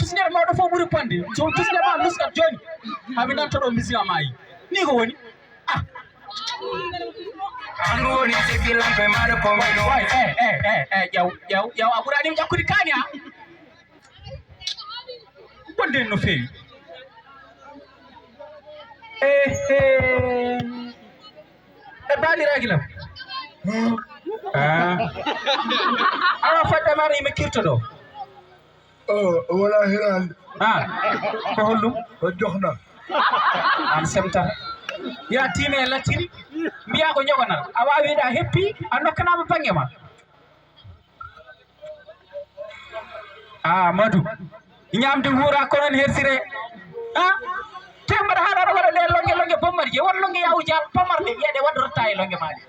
tusner mawɗo fof ɓuri pande so tusner ma luskat joni hami nantoɗo musique amayi ni ko woni andu woni sikki lampe maɗa pomino ƴew a ɓuranima ƴakkude kaani ha wonde no feewi e baɗiraki lam awa fadde mara yimɓe kirto ɗo wala hirande ko hollum ko joxna an semta ya tiime e lattiri mbiya ko ñogonal a wawiɗa heppi a nokkanama banggue ma Madou ñamde wuura konon hersire tembaɗa haɗa aɗa waɗa ɗe longue longue bommari je won longue yawu jam pamarde wiyeɗe waddorota e longue maɗe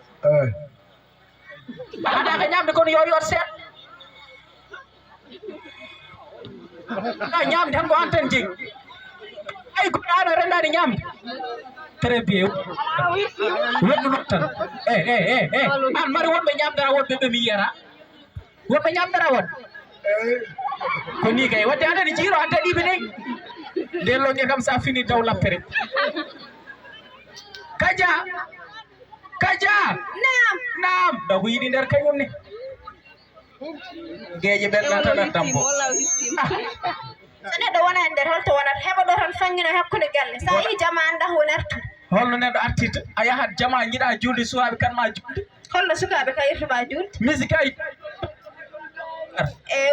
haɗaka ñamde kono yo yot seeɗa ñamde tan ko an tan jeeyi ay goɗɗo ano rendade ñamde très bien weɗɗunot tan an mari wonɓe ñamdara wonɓe ɓe mi yiyata wonɓe ñamdara wonɓe ko ni kay wadde andani jiiro a daɗiɓe ɗe nde longue kam sa fini daw lappere kaja nam ɗo ko yiɗi nder kañum ne gueƴe ɓenɗa tan addambo so neɗɗo wona e nder holto wonata heɓa ɗo tan fangguino hakkude galle sa yi jama anda wonartu holno neɗɗo artirta a yahat jama jiiɗa julde suwaɓe kanma julde holno sukaɓe ka irtuma julde musique ay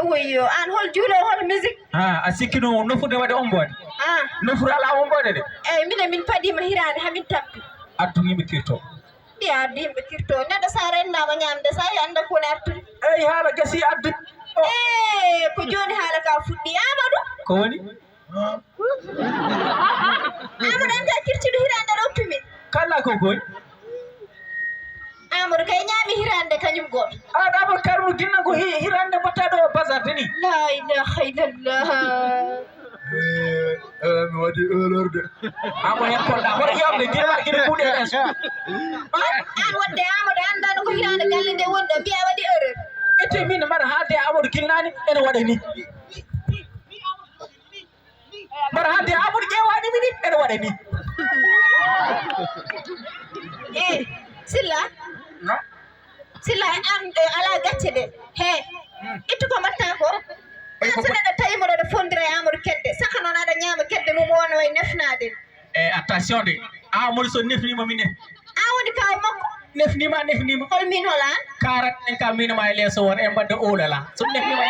woyyo an hol juulo hol musique a sikkino nofude waɗe ombode nofuru ala ombode de eyyi minen min paɗima hirade hamin tappi addu yimɓe kirto ɗi addu yimɓe kirto neɗɗo sa rennama ñamde sa yi anda kone artude eyi haala gasi addu ko joni haala ka fuɗɗi Amadou ko woni Amadou anda kirtiɗo hirande aɗa oppimin kala ko goni Amadou kay ñaami hirande kañum goto ɗaɓol karmo ginna ko hirande mbattaɗo basarde ni la ilaha illallah mi waɗi erreur de amo hen kolɗa hoto yamde guine kuuɗe es an wonde Amadou andano ko hirande galle nde woni ɗo mbiya waɗi erreur ete min mbaɗa haalde Amadou guilnani ene waɗa ni mbaɗa haalde Amadou ƴewanimi ni ene waɗa ni Silla an ala gacce ɗe he ittu ko mbatta ko an so neɗɗo tawi moɗo ɗo fondira e Amadou kedde saka noon aɗa ñaama kedde mum wona way nefnade attention de Amadou so nefnima mi nef an woni kaw makko nefnima hol min holan karat en kam minoma e leeso won e mbadde oolala so nefnima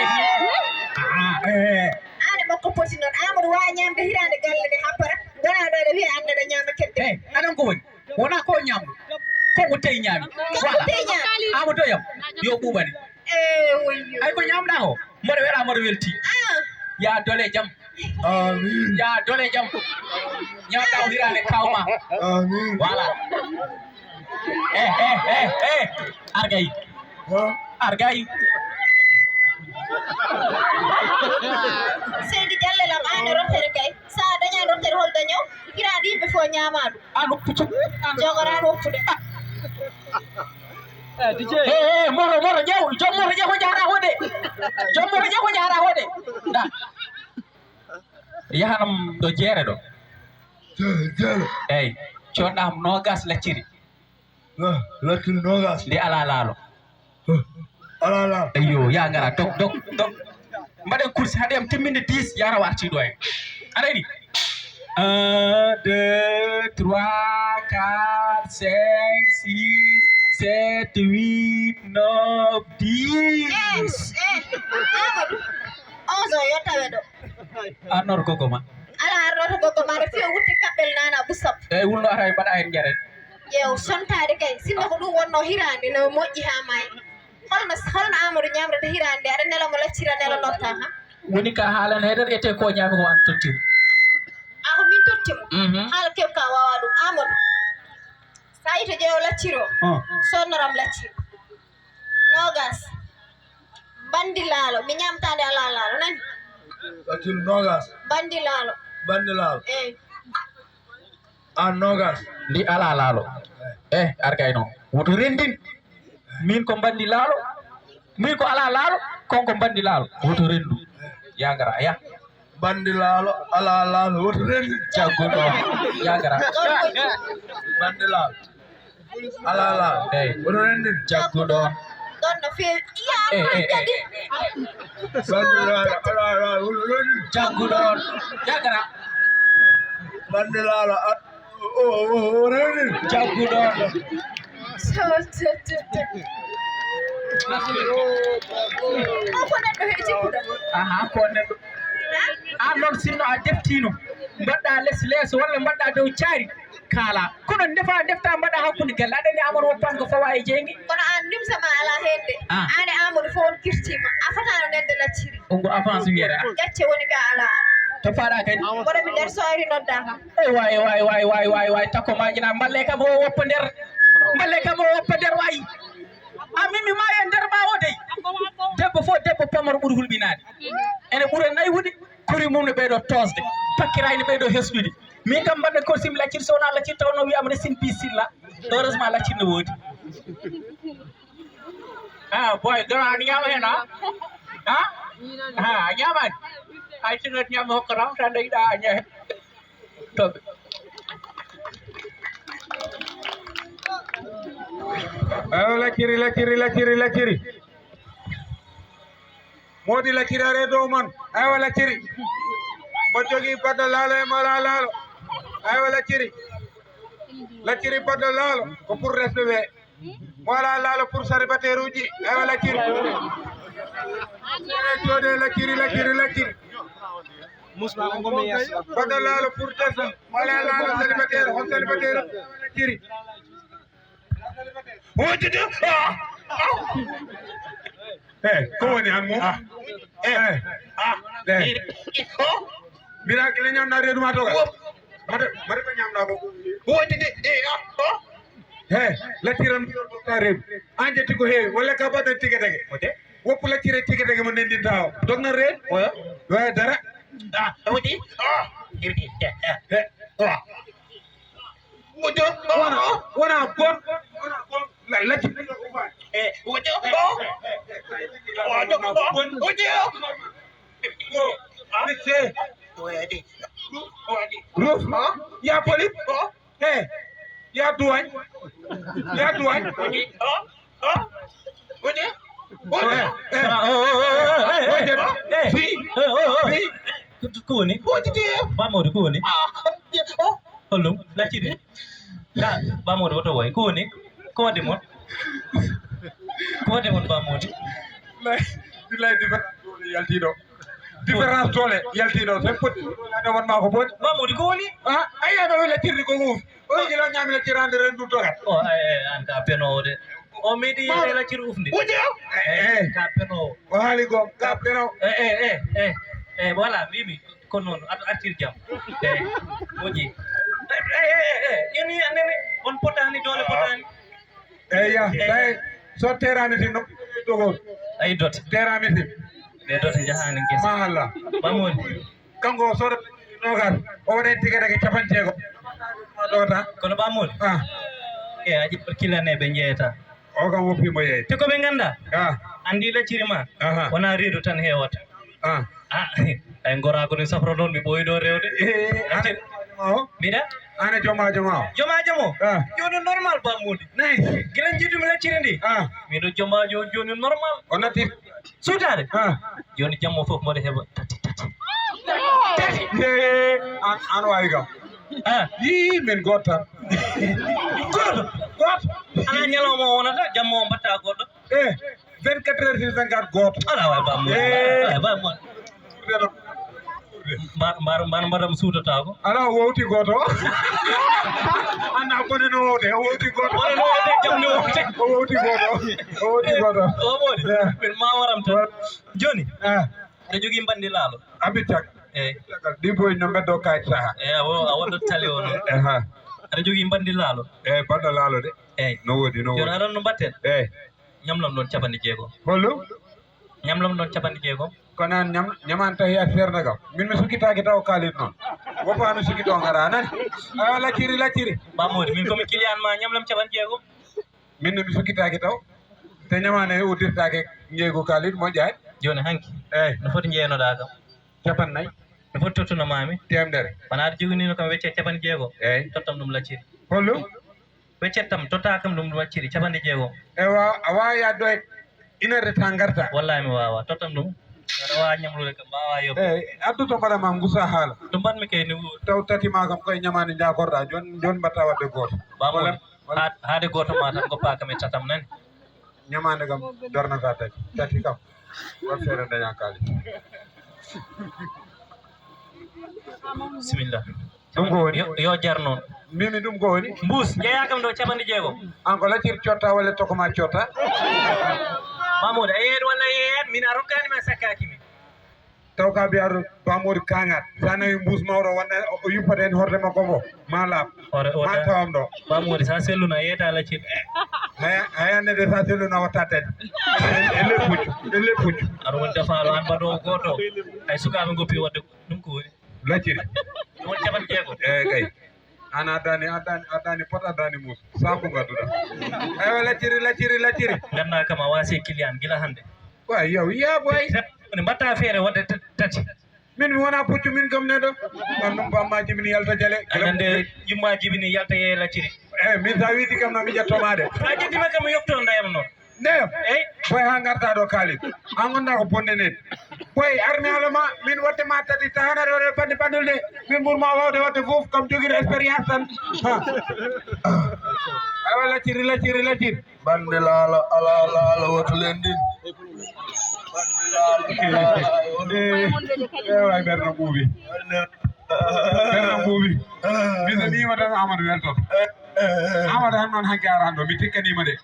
ane makko poti noon Amadou wawi ñamde hirande galle nde happara gona ɗo ɗo wiya ande ɗo ñama kedde aɗan ko woni wona ko ñamdu koko tawi ñaami Amadou yam yo ɓuuɓane woyyo ay ko ñamɗa o mboɗo weɗa mboɗo welti ya dole jam amin ya dole jam ñamɗa o hirande kawma amin voilà argayi seydi jallelam ane rottere kay sa dañani rottere hol dañow hirade yimɓe fo ñamaɗum an hokkuco jogoran hokkude moro ƴew jom moro ƴew ko jara hode jom moro ƴew ko jara hode da yahanam ɗo jeere ɗo jeere eyyi coɗɗam nogas lacciri lacciri nogas nde ala laalo ala eyyo ya gara dog mbaɗen course haɗem timminde 10 yara warti ɗo en aɗa yiɗi 1 2 3 4 5 6 7 8 9 10 Amadou 11 o yottawe ɗo arnor gogo ma ala arnoto gogo ma ɗo fiya wutte kaɓɓel nana busap eyyi wulno ata mbaɗa hen jaren ƴeew sontade kay sinno ko ɗum wonno hirande no moƴƴi ha maayi holno Amadou ñamrata hirande aɗa nela mo laccira nela norta kam woni ka haalan heɗen ete ko ñaami ko an tottimo ako min tottimo haala kew ka wawa ɗum Amadou sa yi to ƴeew lacciro sonnoram lacciro nogas bandi laalo mi ñamtande ala laalo nani lacciri nogas bandi laalo eyyi an nogas ndi ala laalo argay noon woto rendin min ko bandi laalo min ko ala laalo konko bandi laalo woto rendu ya gara ya bandilalo ala lalo wotorendi Jagudo. Jagara. bandilalo ala lalo Hey. wotorendi Jagudo. Don no feel iya jadi bandilalo ala lalo wotorendi Jagudo. Jagara. bandilalo wotorendi Jagudo. Apa nan do hedi kuda Aha ko neɗɗo. An noon sinno a deftino mbaɗɗa les walla mbaɗɗa dow caari kaala kono defta mbaɗa hakkude galle aɗani Amadou woppan ko fawa e jeygi kono an nimsama ala hende ane Amadou fo on kirtima a fatano nedde lacciri ongo avance wiyete ƴacce woni ka ala to faɗa kadi woɗo mi nder soyri nodda kam way takko majina mballe kam o woppa nder wayi a mimi ma e nder ma o dey debbo pamaro ɓuuri hulɓinade ene ɓuura naywude kori mum ne ɓeyɗo tosde pakkirayne ɓeyɗo hesɗude min kam mbaɗɗo ko sim laccir sowona laccir tawno wiyama ne sin pi silla heureusement laccir ne woodi boy garaani ñama hen a ñamani hay tinot ñama hokkatam tan dayiɗa a ñahe toɓe lakiri modi lakiri are dow man aywa lakiri mo jogi badda laalo e mala laalo aywa lakiri badda laalo ko pour resɓe ɓe wala laalo pour célibataire uji aywa lakiri jode lakiri badda laalo pour tesa wala laalo célibataire on célibataire lakiri wojide ko woni han mo miracle ñamna reedu ma toga mate ko ñamna ko wojide latiram ta reedu an jetti ko heewi walla ka bada tike tege woppu lattire tike tege mo nendinta o dogna reedu way dara wodi wona gon lati ya poli ya duwañ ko woni Mamadou ko woni hollum laccide Mamadou woto woy ko woni ko wadde mon Mamadou billahi différence tole yaltiɗo te poti ade wonma ko boni Mamadou ko woni ayaɓe o latirde ko huufi o jila ñami laccirande ren ɗum togat an ka penowo de o meeɗi yere laccir ufde ka penowo o haali gom ka penowo voilà mimi ko noon artir jam moƴƴi yoni annene on potani dole potani ya tawi so terani tin nokku ɗogol ayi dote terani tin ɓe dote jahani guesa machallah Mamadou kanko soɗo nogas o waɗen tigui tagi capanjeego ɗota kono Mamadou a ƴiɓɓat killaneɓe jeeyata o kam woppimo yeeyde te koɓe ganda a andi lacciri ma wona reedu tan hewata ay gorako ni safra noon mi ɓoyiɗo rewde mbiɗa ane jomajo ma o jomajo mo joni normal Mamadou nayi guila jiidumi lacciri ndi miɗo jomajo joni normal o natti suutade joni jammo foof mboɗo heeɓa tati an wawi kam yi min goto tan goto ana ñalawma o wonata jammo o mbatta goɗɗo 24 heures sur 24 goto ala way Mamadou mbaɗam suutatako ala o wowti goto anda bone no wowde o wowti goto jamni wowte o wowti goto o moɗi min ma waram tan joni aɗa jogui bandi laalo abittak ɗi boy no mbeddo kayit saha a wonɗo tali o noon aɗa jogui bandi laalo baɗɗo laalo de no wodi joni aɗan no mbatten ñamlam ɗon capanɗe jeegom hollum ñamlam ɗon capanɗe jeegom kono an ñamanta hiya ferne kam min mi sukkitaki taw kalit noon woppano sukkito gara nani lacciri Mamadou min komi client ma ñamlam capanɗe jeegom minne mi sukkitaki taw te ñamane uddirtake jeeygu kalit moƴƴani joni hanki no foti jeeyanoɗa kam 50 dafa totuna mami temdere bana jogini no kam wecce capan jeego eyyi tottam ɗum lacciri hollo weccettam totta kam ɗum wacciri capanɗe jeego ewa a wawi yaddo e 1 heure de temps garta wallahi mi wawa tottam ɗum aɗa wawa ñamlude kam mbawa yob eyyi adduto mbaɗa ma gusa haala ɗum mbanmi kay ni wuuri taw tati ma kam koye ñamade jakorɗa joni mbatta wadde goto bamon haade goto ma tan goppa kam e tatam nani ñamade kam dornata tati kam wat feere daña kaali bisimilla ɗum ko woni yo jar noon mimi ɗum ko woni mbuus jeeya kam ɗo capanɗe jeego an ko lacciri cotta walla tokoma cotta mamoudou a yeeyat walla yeeyat min a rokkani men sakkaki min taw ka mbiyaɗo bamoɗo kaŋat sa nawi mbuus mawɗo wonɗa o yuppata hen horde makko ngo ma laaɓ ma tawam ɗo mamoudou sa selluna yeeyata lacciri hayannede sa selluna watta tati elle puccu aɗa woni defaɗo an mbaɗo goto hay sukaɓe goppi wadde ɗum ko woni lacciri ɗum woni capanɗe jeego eyyi kay an addani pot addani muus sabu gadduɗa ewa lacciri ganduɗa kam a wasi client guila hande way yow boy ne mbatta feere wadde tati min mi wona puccu min kam neɗo on ɗum bamma jibini yalta jaale anande yumma jibini yalta yeeye lacciri eyyi min sa wiiti kam nomi ƴettomade a ƴettima kam mi yopto ndayam noon ndeyam eyyi boy ha garta ɗo kaali an gonɗa ko bonde nede boy armi alama min watte ma tati tahanare waɗe bande bandulde min ɓurma wawde wadde foof kam joguiɗo expérience tan awa lacciri bande laala ala woto len ɗin way ɓerno ɓuuɓi misanima tan amadou weltoto amadou han noon hanke aran ɗo mi tikkanima de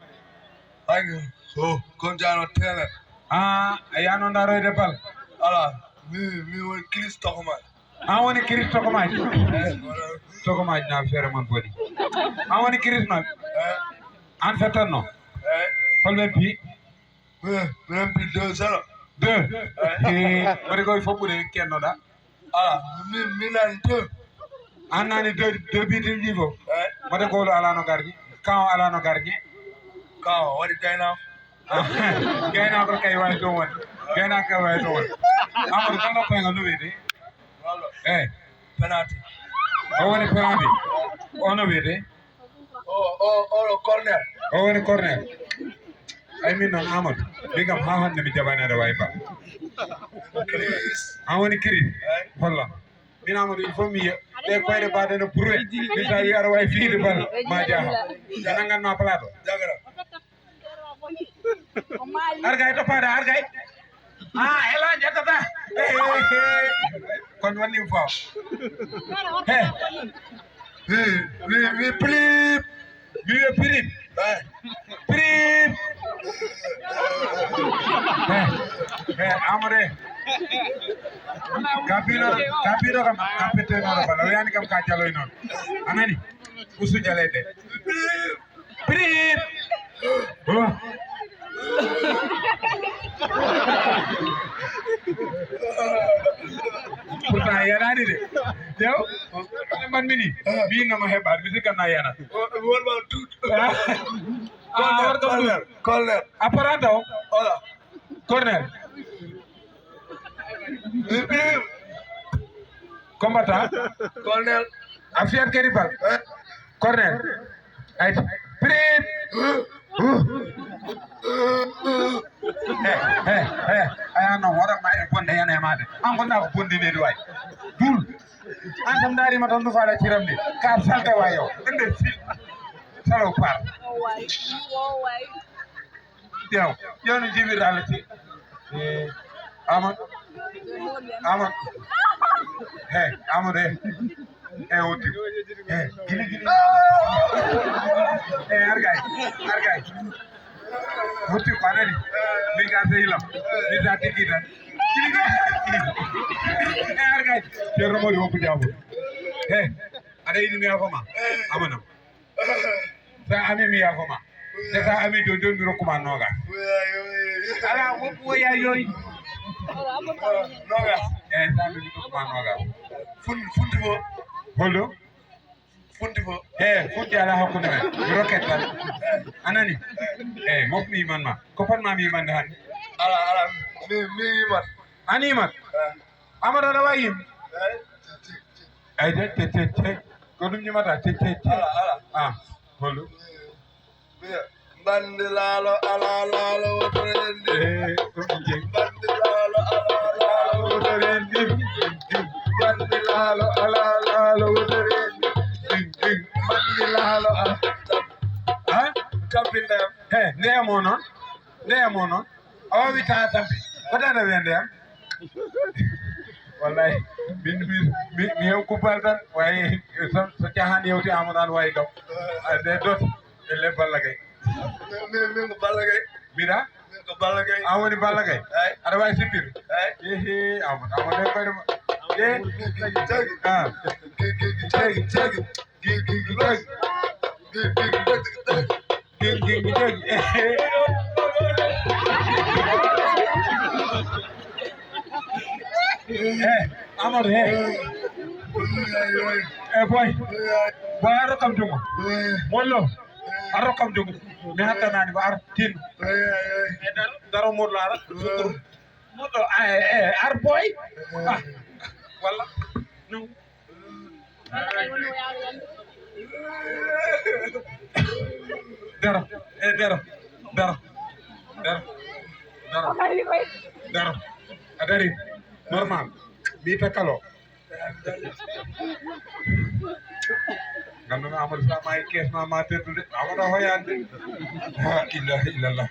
kon jano tele a yano daroyde bal ala mi woni Chris tokomaji an woni Chris tokomaji tokomaji na feere mon boni an woni Chris noon an fettanno holɓe pi minen pi 2-0 waɗi koye foɓɓude kennoɗa ala min nani 2 an nani deux bitiji fof waɗa golo alano gardien kan o alano gardien kawa waɗi gaynako gaynako kay way ɗon woni gaynako kay way ɗon woni amadou tan ɗoppenga no wiyete eyyi penalty o woni penalty ono wiyete oɗo corner o woni corner ay min noon amadou min kam ha hande mi jaɓanede way ba an woni Chris holla min amadou il faut mi yiya ɗe koyɗe mbaɗe no prouvé mi tawi aɗa wawi fiide bal ma jaaha ɓe nanganma plateau jagara argay toppade argay ela ƴettata kono wannimi faw mi plip mi wiya pirip amade kapino kam kappetenoɗo bala o yani kam ka jaloy noon anani usu jalede pirip pourtant yanani de jew mbanmini mbinoma heɓade mi sikkanna yanat wonma tut corner apparenta o ola corner combattant corner a fiyat kadi bal corner ay prip aya noon waɗatma e bonde yana e made an gonɗa ko bondinede way dul an tam darima tan no faala ciram de ka salta way o ende fil salo par ƴew ƴewno jibirɗa Allah ti amadou amadou wotti gili argay wotti ko anani min ga sehilam min sa tigui tan argay ceerno modi woppu jamour aɗa yiɗi mi yafoma amanam sa ami mi yafoma te sa ami joni mi rokkuma noga ala woppu woya yoyi noga sa ami mi rokkuma noga funti fo holɗo funti fo funti ala hakkude men mi roket tan anani mofmi yimanma ko potmami yimande hande ala mi yimat an yimat amadou aɗa wawi yim ay te ko dum nyimata te ah holu bandilalo ala lalo wotorendi ko je bandilalo ala lalo wotorendi bandilalo ala lalo wotorendi bandilalo ha kampinde ndeyamo non awa wita tampi kodana wende am wallahi mi hew kubal tan wayi so cahani yewti amadan wayi gaw de dot e le ballagay min ko ballagay bira min ko ballagay awoni ballagay ada wayi sipir ehe amade koyde jagi ah jagi Amar boy aro kam dungo mollo aro kam dungo mi hatta nani ba ar tin daro modlo ara modlo ar boy wala no daro adari normal mi takalo ganna amal sama ay kes ma ma tetude amada hoyande ha ilaha illallah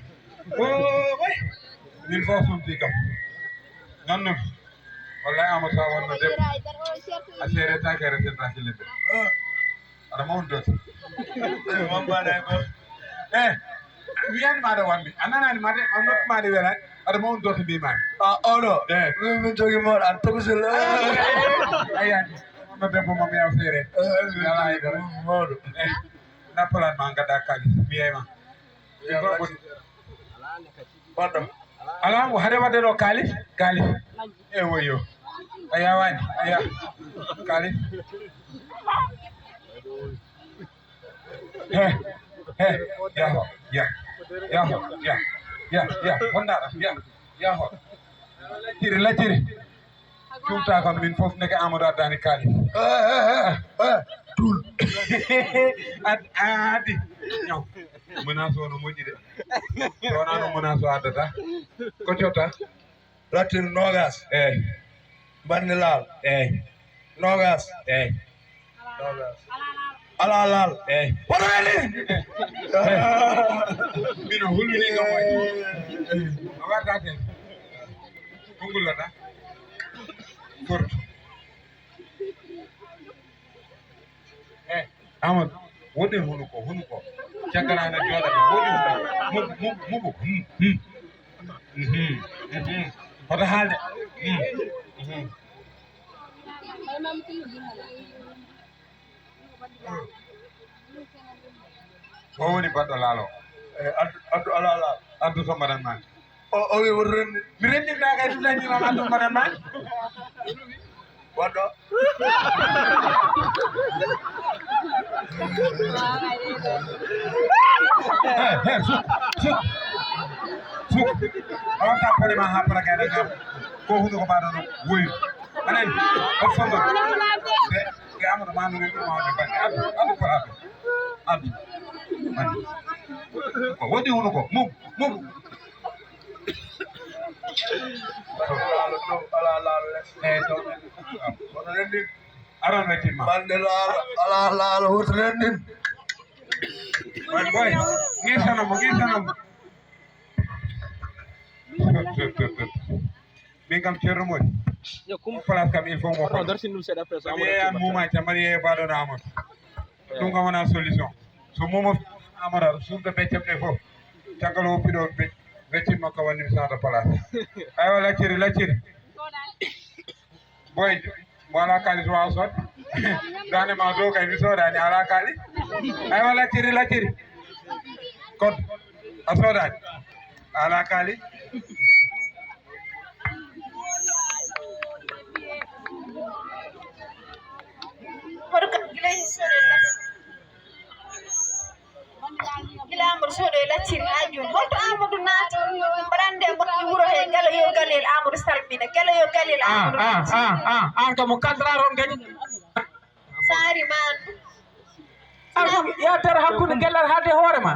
way min fo sumti kam ganna wallahi amata wonna deb asere ta kere ta kilebe ada mau dot mambana ko wiyan mada wambi anana ni made amot made wala ada mau dot bi man ono min jogi mo an tabusul ayan ma debbo mami afere yala ay dara modo na plan ma ngada kali miyema bodo ala mo hade wade do kali e woyo aya wani aya kali ya hondara ya ho la tiri tumta kam min fof neke amadou addani kali tul adi ñaw menace ono moƴƴi de wonano menace o addata ko cotta ratil nogas bandilal nogas nogas ala lal poreli mino hulwini kam way o warta ten ko ngullata fortu Amadou wodi hunu ko caggalana joɗata wodi mubu hoto haalde o woni baɗɗo laalo addu ala lal addu so mbaɗan ma o wi woto rendi mi rendinɗa kay ɗum dañimam addu mbaɗan ma waɗɗo suk awa tappone ma ha para kayɗa gam ko hunde ko mbaɗa no woyi anani o fonda ke amadou ma nomin ɗum mawde bande addu ko addu ko woɗɗi huno ko mubu ala lal to woto rendi aran wettima bandilal ala lal woto rendi boy ngisanamo min kam ceerno moƴi place kam il faut mo mi yeyan mumaji tan mbaɗa yeeye mbaɗono amadou ɗum kam wona solution so momo amadou suuɗa beccam ɗe fof caggal o woppiɗo weccin makko wannimi sata place aywa lacciri boy mo ala kalis wawa sodde dane ma dow kay mi soodani ala kalis aywa lacciri kod a soodani ala kalis gila Amadou soɗo e lacciri ha joni holto Amadou naati mbaɗande moƴƴi wuuro he gala yo galel Amadou salmina gelo yo galila an ko mo kaldraron gani sari man ya tar hakkude gellar hadde hoore ma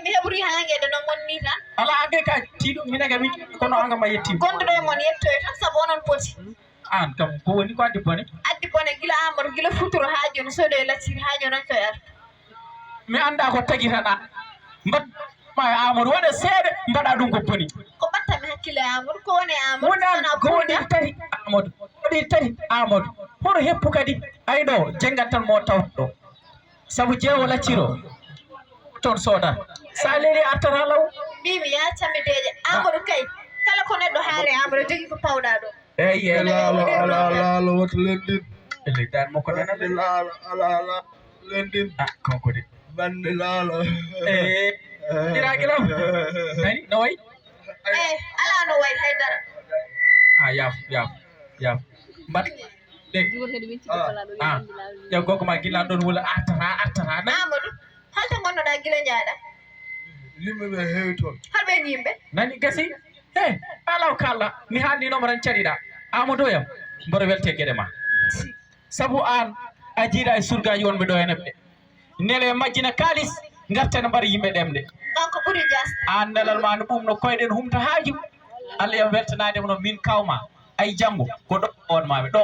mi heɓuri hangede no monni tan ala age ka tiɗum minega mi kono anga ma yetti gonduɗo e mon yettoy tan saabu onon poti an kam ko woni ko addi bone gila amadou gila futuro ha joni sodo e lacciri ha joni on coyata mi anda ko tagitaɗa mbat ma amadou waɗa seeɗa mbaɗa ɗum ko boni ko ɓattami hakkille amadou ko woni amadou wonan ko woni tati amadou waɗi tati amadou hoto heppu kadi ayɗo jenggat tan mo tawta ɗo sabu jeewo lacciro toon sooda sa leeli artata law mbimi ya cammideje amadou kay kala ko neɗɗo haare amadou jogui ko pawɗa ɗo eyi alaala woto lendin leggal makko nana bande alaala lendin kanko de bande laala ɗiraki law nani no way ala no way haydara yaaf mbat ɗeg ƴew gogo ma gillan ɗon wula artata amadou halto gonnoɗa guila jaaɗa yimɓe ɓe heewi toon halɓen yimɓe nani gasi alaw kalla mi haalninoma tan caɗiɗa amadou yam mboɗo welte gueɗe ma sabu an a jiiɗa e surgaji wonɓe ɗo heneb ɗe nele majjina kalis gartene mbaɗa yimɓe ɗemde ɗon ko ɓuuri jasde an nelal ma no ɓumno koyɗen humta haaju allah yam weltanadema no min kawma ay janggo ko ɗo on mami ɗo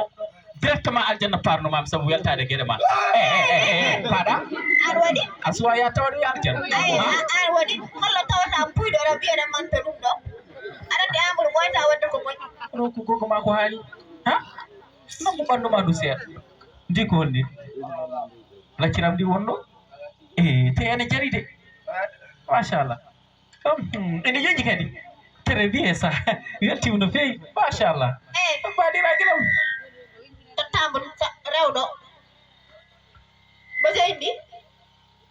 directement aljanna parnomami sabu weltade gueɗe ma paɗa an waɗi a suwa ya tawaɗo yo aljanna an waɗi hollo tawata puyɗo oɗo mbiyeɗa manta ɗum ɗo aɗa andi amadou ɓoyta wadde ko moƴƴi ɗo ko gogo ma ko haali ha nonmo ɓanduma ndu seeɗa ndi ko holni lacciram ndi wonɗo te ene jari de machallah ene joƴi kadi très bien ça weltima no feewi machallah mbaɗira guilam tottambo rewɗo bo jeyndi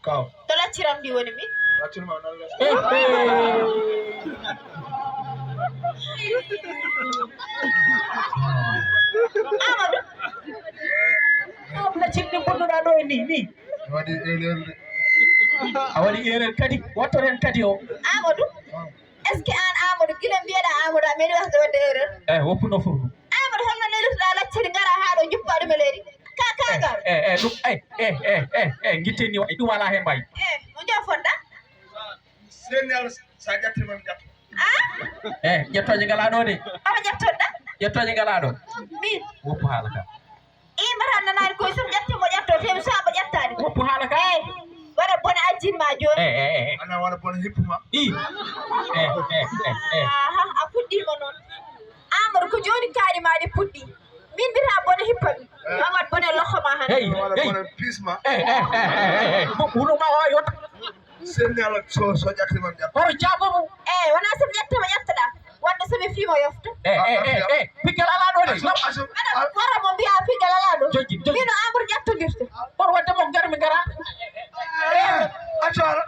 kaw to lacciram ndi woni mi laccirma nan amadou laccirɗi bonnuɗa ɗo e ni waɗi erreur de a waɗi erreur kadi wattor hen kadi o amadou est ce que an amadou guila mbiyeɗa amadou a meeɗi wasde wadde erreur woppuno fof ɗum amadou holno lelitoɗa lacciri gara ha ɗo juppa ɗum e leydi kagar ɗum guitteni waɗi ɗum wala hen mbayi mo jofonɗa seni allah sa ƴattima mi ƴatta ƴettoje ngala ɗo de omo ƴettoɗɗa ƴettoje ngala ɗo min woppu haala ka imatan nanani koye somo ƴattimo ƴetto temi sabo ƴettade woppu haala ka waɗa bone ajjinma joni ana waɗa bone hippuma a puɗɗima noon amadou ko joni kaari ma ɗi puɗɗi min mbita bone hippa ɗum amat bone lokkoma han waɗa bone pisma wuluma o yota seni allah so ƴattima mi ƴatta oro jabomo wona somi ƴettama ƴettoɗa wonde somi fiimo yofta piggal ala ɗo de aɗa wara mo mbiya piggal ala ɗo joƴƴi mino amadou ƴettodirte oro wadde mo gar mi gara accara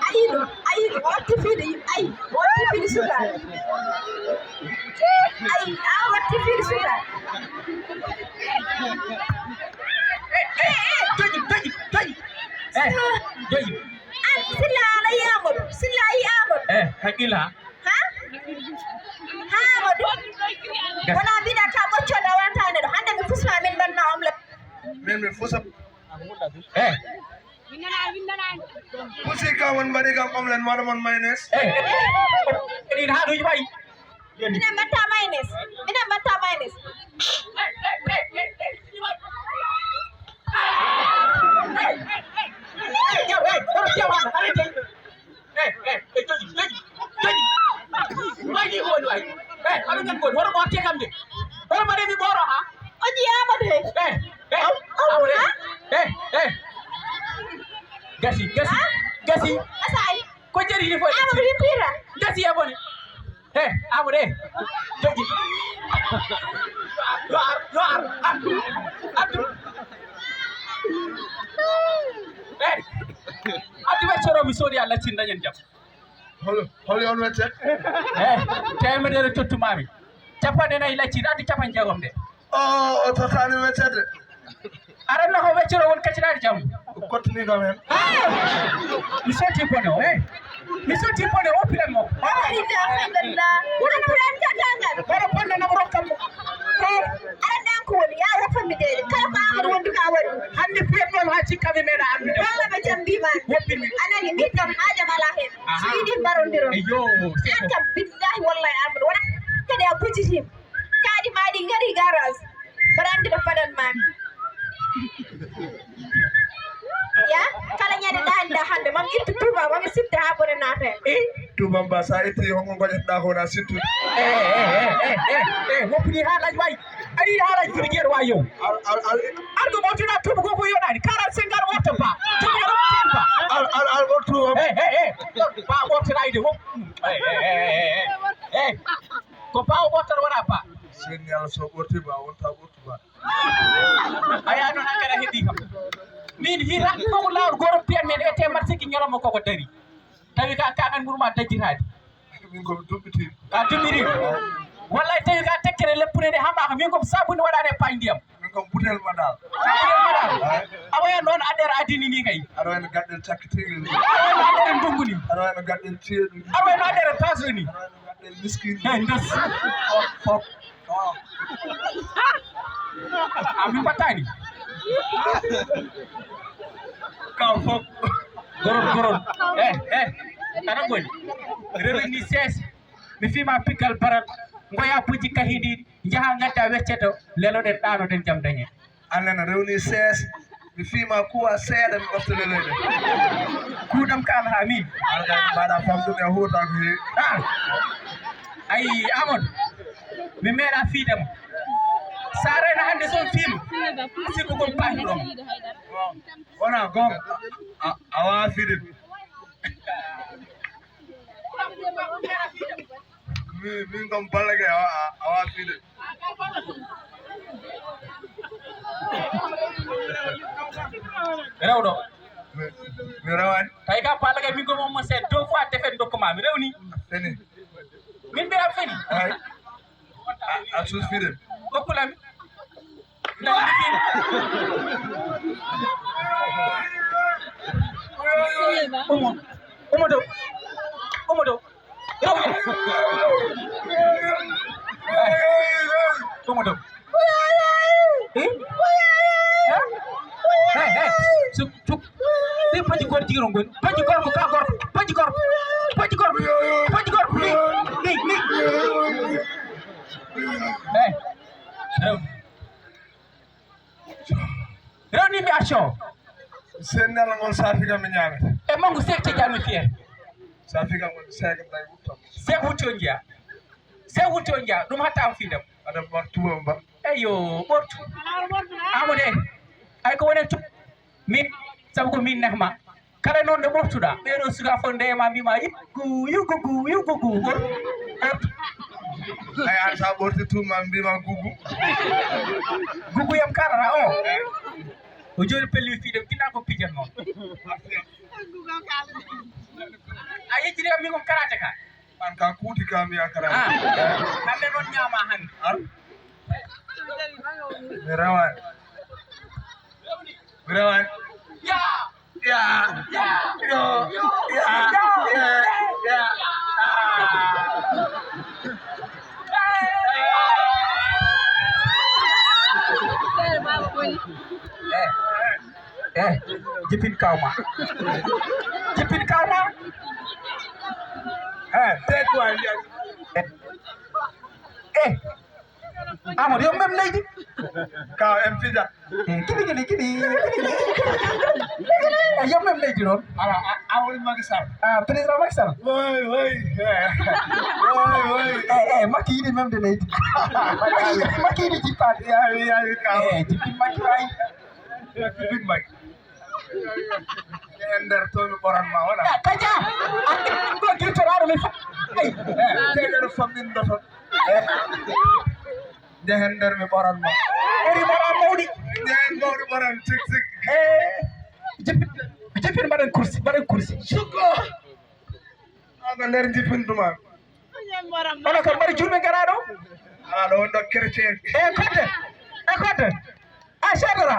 ayiɗo o watti fiide ayi o watti fiide sukaɓe ayi a watti fiide sukaɓe joƴƴi silla ala yi amadou silla yi amadou haqqilla ha amadou wona mbiɗa ka ɓoccoɗe wonatane ɗo hande mi fusma min mbanna omlet min mi fusa pusi kam won mbaɗi kam omelette maɗa mon mayonnaise ɗin haɗuji ɓayi minen mbatta mayonnaise o jii amadou gasi asay ko jariɗi fo amadou hippira gasi e bone amadou joƴƴi yo ar addu weccoro mi soodi a laccin dañen jaam holi on weccet temedere tottumami 4 laccin addu 50 de o totani weccede aranno ko weccoro won kacciraɗi jaam kottini kam hen mi sotti bone o mi sotti pone oppilen mo ida fenganda wala puran katangal wala ponde na rokkam aranda ko woni ya wofami de kala ko amadu wondu ka woni hande puyen mom ha cikkabe meɗa andude wala be jambi man woppinmi anani min kam haja mala hen sidi barondiro eyo anta billahi wallahi amadu wala kede a bujitim kadi madi ngari garage barandi do padan mami ya kala nyade danda hande mam ittu tuba mam sitta ha bone nate Tuba mba sa itti hongo goƴetɗa ko na sittu woppini haalaj way ari haalaj firgueɗo wa yow argo ɓotuɗa tuba koko yoɗani 45 ar wotta ba tuba ba al ɓortu ba ɓotanayde hop ko ba o ɓottan wona ba senni Allah so ɓortima wonta ɓortuba aya noon hakkada heeɗi kam min hita komo lawol goro piyan men e temar sikki ñalawma koko dari tawi ka kakan ɓurma dajjitade min komi duɓɓiti ka duɓɓiri wallay tawi ka tekkere leppune nde hammaka min kom sabunde waɗane e pay ndiyam min kom butel maɗal sabunde maɗal a waya noon addere adini ni kay aɗa wayno gaɗɗel cakkitiɗe ni aɗa wayno addere ndungu ni aɗa wayno gaɗɗel ceeɗu ni aɗa wayno addere tasre ni aɗa wayno gaɗɗel miskine e ndes fop min battani kaw fop goron ana goni rewini sees mi fima pikal baral goya puji kahidi jaha gadda wecceto leloɗen ɗanoɗen jaam dañe annene rewni sees mi fima kuwa seeɗa mi ɓofta leloyɗe kuuɗam ka ala min aɗa mbaɗa famɗum e huuta ko heewi ayi amadou mi meeɗa fiidemo sa reyno hannde son fiima sikko gom pahiɗom wona gonga a wawa fiide min kom ballake a wawa fiide rewɗo mi rewani tawi ka ballake min gom ommo seeɗa 2 fois defen dokkuma mi rewni feni min mbiyam feni ay a sus fiide hokkulami ndawdi fiima omo dow rewɓe omo dow suk ɗi paji goto jigiro ngoni paji gorko ka gorko paji gorko ni rewni mbi action sen nela ngol safiga mi ñamete e mangu sekte jami fiyen safiga ngol sega tay wuttam se wutti on jiya ɗum hattama fiidem aɗa ɓor tuba mba eyo ɓortu amadou ay ko wonen min saabu ko min nehma kala noon nde ɓortuɗa ɓeɗo suka fo ndeyma mbima yuggugu ɓortu ay an sa ɓorti tuma mbima gugu yam kalata o joni pelli fiidem gina ko pijan noon a yejjiri min kom karate ka an ka kuuti ka mbiya karate hande noon ñaama hande ar mi rewani jippin kawma teɗɗo Amadou yo mem leydi kaw en fija kini yo mem leydi noon ala awol Macky Sall président Macky Sall way Macky yiɗi memde leydi Macky yiɗi jippade yawi kaw jippin Macky wayi jippin Macky en nder to mi ɓoranma wona kaja ɗo guirtoraɗo min teɗere fammin doton jehen nder mi ɓoranma eri ɓoran mawɗi jehen mawɗi ɓoran tik jippin mbaɗen course sukko aga nder jippintuma ono kam mbaɗi julɓe garaɗo ala ɗo wonɗo chrétien kodde a chadora